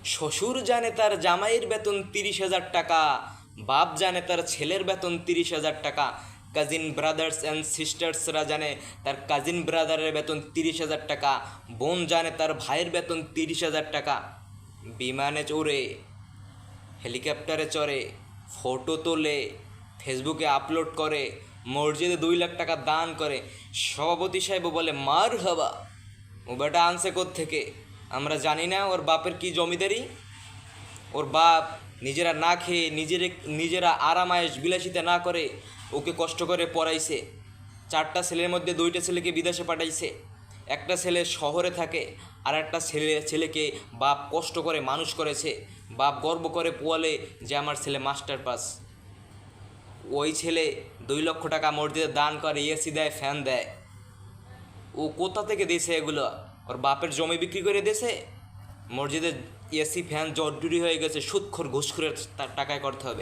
শ্বশুর জানে তার জামাইয়ের বেতন 30,000 টাকা, বাপ জানে তার ছেলের বেতন 30,000 টাকা, কাজিন ব্রাদার্স অ্যান্ড সিস্টার্সরা জানে তার কাজিন ব্রাদারের বেতন 30,000 টাকা, বোন জানে তার ভাইয়ের বেতন 30,000 টাকা। বিমানে চড়ে, হেলিকপ্টারে চড়ে, ফটো তোলে, ফেসবুকে আপলোড করে, মসজিদে 2 লাখ টাকা দান করে, সভাপতি সাহেব বলে মার হাবা। ও বেটা আনছে থেকে আমরা জানি না ওর বাপের কি জমিদারি। ওর বাপ নিজেরা না খেয়ে নিজেরা আরামায়েশ বিলাসিতা না করে ওকে কষ্ট করে পড়াইছে। 4টা ছেলের মধ্যে 2টা ছেলেকে বিদেশে পাঠাইছে। একটা ছেলে শহরে থাকে, আর একটা ছেলেকে বাপ কষ্ট করে মানুষ করেছে। বাপ গর্ব করে পোয়ালে যে আমার ছেলে মাস্টার পাস। ওই ছেলে 2 লক্ষ টাকা মসজিদে দান করে, এসি দেয়, ফ্যান দেয়। ও কোথা থেকে দিয়েছে এগুলো? ওর বাপের জমি বিক্রি করে দিয়েছে? মসজিদে এসি ফ্যান জটজুরি হয়ে গেছে, সুদখোর ঘুষখোরের তার টাকায় করতে হবে।